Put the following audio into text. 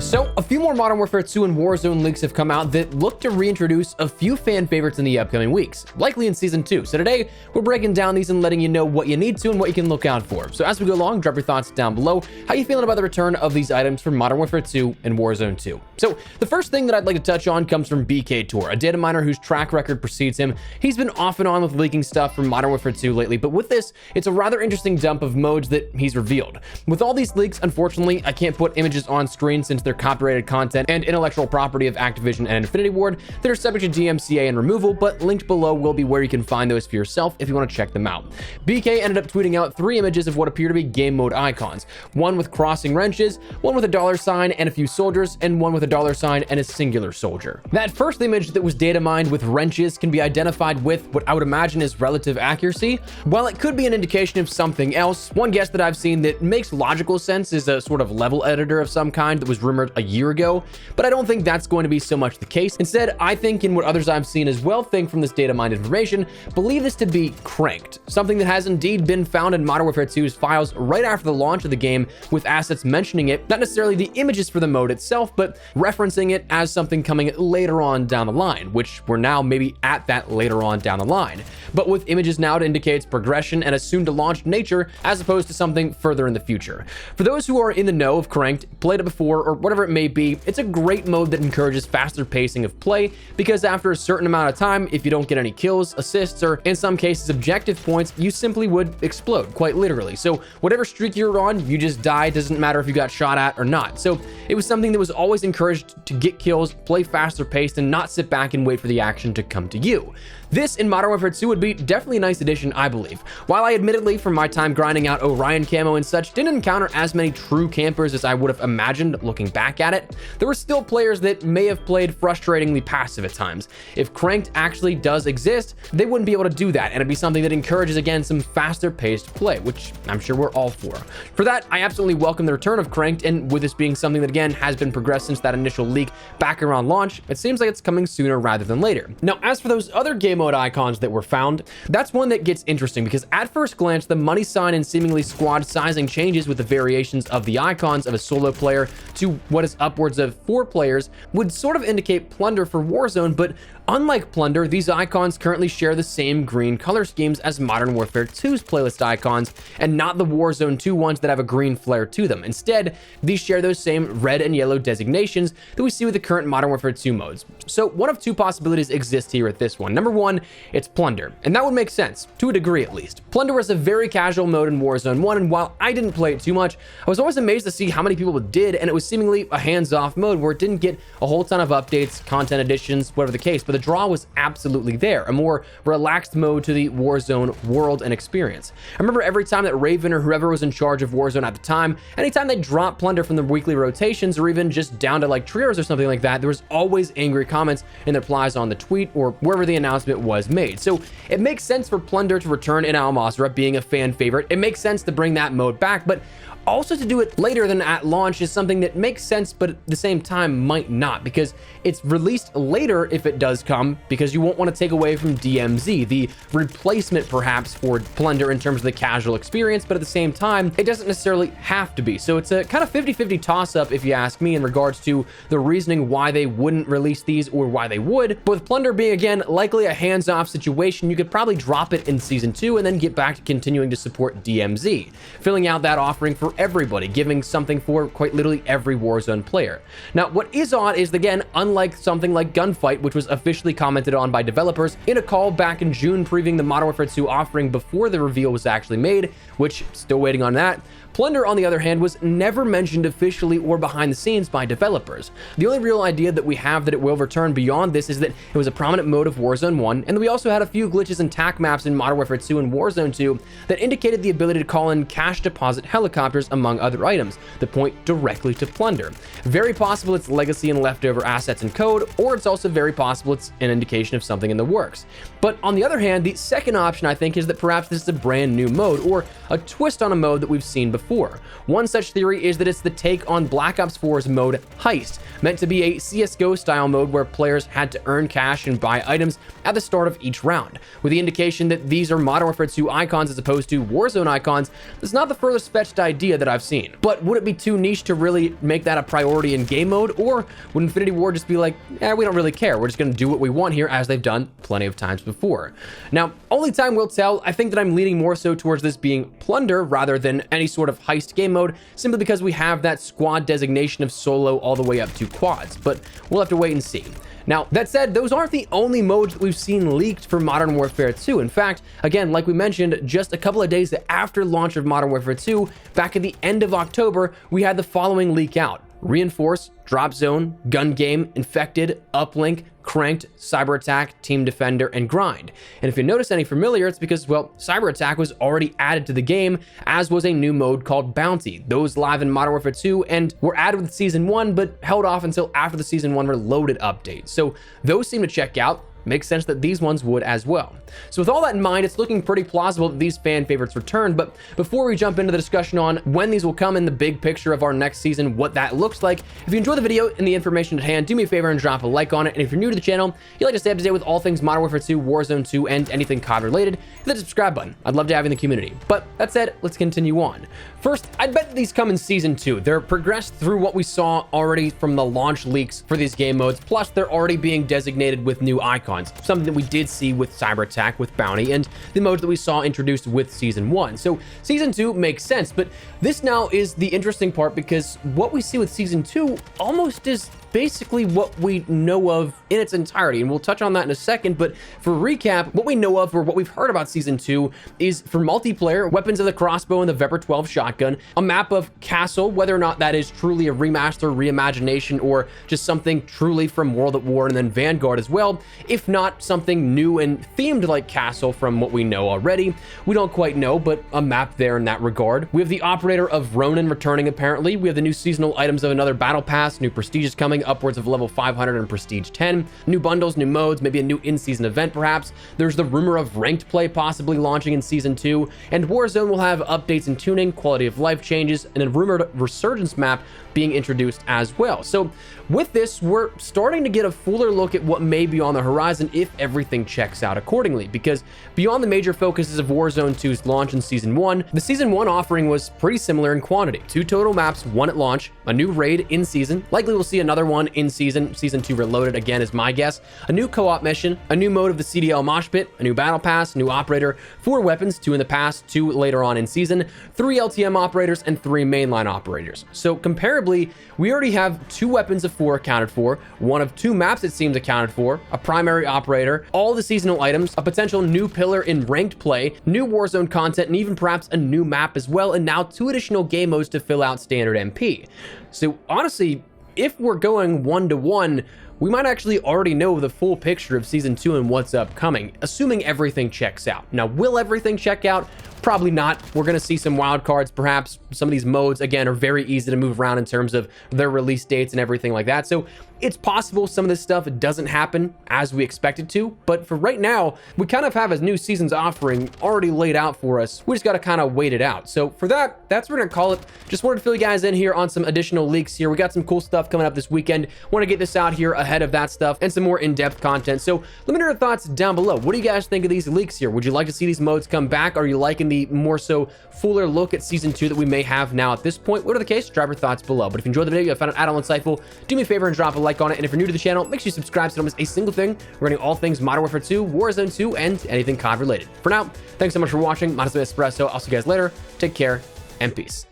So, a few more Modern Warfare 2 and Warzone leaks have come out that look to reintroduce a few fan favorites in the upcoming weeks, likely in Season 2. So today, we're breaking down these and letting you know what you need to and what you can look out for. So as we go along, drop your thoughts down below. How you feeling about the return of these items from Modern Warfare 2 and Warzone 2? So, the first thing that I'd like to touch on comes from BK Tour, a data miner whose track record precedes him. He's been off and on with leaking stuff from Modern Warfare 2 lately, but with this, it's a rather interesting dump of modes that he's revealed. With all these leaks, unfortunately, I can't put images on screen since they're copyrighted content and intellectual property of Activision and Infinity Ward that are subject to DMCA and removal, but linked below will be where you can find those for yourself if you want to check them out. BK ended up tweeting out 3 images of what appear to be game mode icons, one with crossing wrenches, one with a $sign and a few soldiers, and one with a $sign and a singular soldier. That first image that was data mined with wrenches can be identified with what I would imagine is relative accuracy. While it could be an indication of something else, one guess that I've seen that makes logical sense is a sort of level editor of some kind that was rumored a year ago, but I don't think that's going to be so much the case. Instead, I think, in what others I've seen as well think from this data mined information, believe this to be cranked, something that has indeed been found in Modern Warfare 2's files right after the launch of the game, with assets mentioning it, not necessarily the images for the mode itself, but referencing it as something coming later on down the line, which we're now maybe at that later on down the line, but with images now to indicate its progression and a soon-to-launch nature as opposed to something further in the future. For those who are in the know of cranked, played it before, or whatever it may be, it's a great mode that encourages faster pacing of play, because after a certain amount of time, if you don't get any kills, assists, or in some cases objective points, you simply would explode, quite literally. So whatever streak you're on, you just die. It doesn't matter if you got shot at or not. So it was something that was always encouraged to get kills, play faster paced, and not sit back and wait for the action to come to you. This in Modern Warfare 2 would be definitely a nice addition, I believe. While I admittedly, from my time grinding out Orion camo and such, didn't encounter as many true campers as I would have imagined looking back at it, there were still players that may have played frustratingly passive at times. If cranked actually does exist, they wouldn't be able to do that, and it'd be something that encourages, again, some faster paced play, which I'm sure we're all for. For that, I absolutely welcome the return of cranked, and with this being something that, again, has been progressed since that initial leak back around launch, it seems like it's coming sooner rather than later. Now, as for those other game mode icons that were found, that's one that gets interesting, because at first glance, the money sign and seemingly squad sizing changes with the variations of the icons of a solo player to what is upwards of 4 players would sort of indicate Plunder for Warzone, but unlike Plunder, these icons currently share the same green color schemes as Modern Warfare 2's playlist icons, and not the Warzone 2 ones that have a green flare to them. Instead, these share those same red and yellow designations that we see with the current Modern Warfare 2 modes. So one of 2 possibilities exist here at this one. Number 1, it's Plunder, and that would make sense, to a degree at least. Plunder was a very casual mode in Warzone 1, and while I didn't play it too much, I was always amazed to see how many people did, and it was seemingly a hands-off mode where it didn't get a whole ton of updates, content additions, whatever the case, but the draw was absolutely there, a more relaxed mode to the Warzone world and experience. I remember every time that Raven or whoever was in charge of Warzone at the time, anytime they dropped Plunder from the weekly rotations or even just down to like trios or something like that, there was always angry comments and replies on the tweet or wherever the announcement was made. So it makes sense for Plunder to return in Al Mazrah being a fan favorite. It makes sense to bring that mode back, but also to do it later than at launch is something that makes sense, but at the same time might not, because it's released later if it does come, because you won't want to take away from DMZ, the replacement perhaps for Plunder in terms of the casual experience, but at the same time, it doesn't necessarily have to be. So it's a kind of 50-50 toss-up, if you ask me, in regards to the reasoning why they wouldn't release these or why they would. But with Plunder being, again, likely a hands-off situation, you could probably drop it in Season 2 and then get back to continuing to support DMZ, filling out that offering for everybody, giving something for quite literally every Warzone player. Now, what is odd is, again, unlike something like Gunfight, which was officially commented on by developers in a call back in June previewing the Modern Warfare 2 offering before the reveal was actually made, which still waiting on that. Plunder, on the other hand, was never mentioned officially or behind the scenes by developers. The only real idea that we have that it will return beyond this is that it was a prominent mode of Warzone 1, and we also had a few glitches and tac maps in Modern Warfare 2 and Warzone 2 that indicated the ability to call in cash deposit helicopters among other items that point directly to Plunder. Very possible it's legacy and leftover assets and code, or it's also very possible it's an indication of something in the works. But on the other hand, the second option I think is that perhaps this is a brand new mode or a twist on a mode that we've seen before. One such theory is that it's the take on Black Ops 4's mode Heist, meant to be a CSGO style mode where players had to earn cash and buy items at the start of each round. With the indication that these are Modern Warfare 2 icons as opposed to Warzone icons, it's not the furthest fetched idea that I've seen. But would it be too niche to really make that a priority in game mode, or would Infinity Ward just be like, we don't really care, we're just going to do what we want here, as they've done plenty of times before? Now, only time will tell. I think that I'm leaning more so towards this being Plunder rather than any sort of heist game mode, simply because we have that squad designation of solo all the way up to quads, but we'll have to wait and see. Now, that said, those aren't the only modes that we've seen leaked for Modern Warfare 2. In fact, again, like we mentioned, just a couple of days after launch of Modern Warfare 2, back at the end of October, we had the following leak out: Reinforce, Drop Zone, Gun Game, Infected, Uplink, Cranked, Cyber Attack, Team Defender, and Grind. And if you notice any familiar, it's because, well, Cyber Attack was already added to the game, as was a new mode called Bounty. Those live in Modern Warfare 2 and were added with Season 1, but held off until after the Season 1 Reloaded update. So those seem to check out. Makes sense that these ones would as well. So with all that in mind, it's looking pretty plausible that these fan favorites return. But before we jump into the discussion on when these will come in the big picture of our next season, what that looks like, if you enjoy the video and the information at hand, do me a favor and drop a like on it. And if you're new to the channel, you'd like to stay up to date with all things Modern Warfare 2, Warzone 2, and anything COD related, hit the subscribe button. I'd love to have you in the community. But that said, let's continue on. First, I'd bet that these come in Season 2. They're progressed through what we saw already from the launch leaks for these game modes, plus they're already being designated with new icons, something that we did see with Cyber Attack, with Bounty, and the modes that we saw introduced with Season 1. So Season 2 makes sense, but this now is the interesting part, because what we see with Season 2 almost is basically what we know of in its entirety, and we'll touch on that in a second. But for recap, what we know of, or what we've heard about Season 2, is for multiplayer, weapons of the crossbow and the Vepr 12 shotgun, a map of Castle, whether or not that is truly a remaster, reimagination, or just something truly from World at War, and then Vanguard as well, if not something new and themed like Castle from what we know already. We don't quite know, but a map there in that regard. We have the operator of Ronin returning, apparently. We have the new seasonal items of another battle pass, new prestiges coming, upwards of level 500 and prestige 10, new bundles, new modes, maybe a new in-season event perhaps. There's the rumor of ranked play possibly launching in Season 2, and Warzone will have updates and tuning, quality of life changes, and a rumored resurgence map being introduced as well. So with this, we're starting to get a fuller look at what may be on the horizon if everything checks out accordingly, because beyond the major focuses of Warzone 2's launch in Season 1, the Season 1 offering was pretty similar in quantity. 2 total maps, 1 at launch, a new raid in season, likely we'll see another one in season, Season 2 Reloaded again is my guess, a new co-op mission, a new mode of the CDL Mosh Pit, a new battle pass, new operator, 4 weapons, 2 in the past, 2 later on in season, 3 LTM operators, and 3 mainline operators. So comparably, we already have 2 weapons of 4 accounted for, 1 of 2 maps it seems accounted for, a primary operator, all the seasonal items, a potential new pillar in ranked play, new Warzone content, and even perhaps a new map as well, and now 2 additional game modes to fill out standard MP. So honestly, if we're going 1-to-1, we might actually already know the full picture of Season 2 and what's upcoming, assuming everything checks out. Now, will everything check out? Probably not. We're going to see some wild cards, perhaps. Some of these modes, again, are very easy to move around in terms of their release dates and everything like that. So it's possible some of this stuff doesn't happen as we expect it to, but for right now, we kind of have a new season's offering already laid out for us. We just got to kind of wait it out. So for that, that's what we're going to call it. Just wanted to fill you guys in here on some additional leaks here. We got some cool stuff coming up this weekend. Want to get this out here ahead of that stuff and some more in-depth content. So let me know your thoughts down below. What do you guys think of these leaks here? Would you like to see these modes come back? Are you liking the more so fuller look at Season 2 that we may have now at this point? Whatever the case, drop your thoughts below. But if you enjoyed the video, you found it at all insightful, do me a favor and drop a like on it. And if you're new to the channel, make sure you subscribe so you don't miss a single thing regarding all things Modern Warfare 2, Warzone 2, and anything COD related. For now, thanks so much for watching. Modest Espresso. I'll see you guys later. Take care and peace.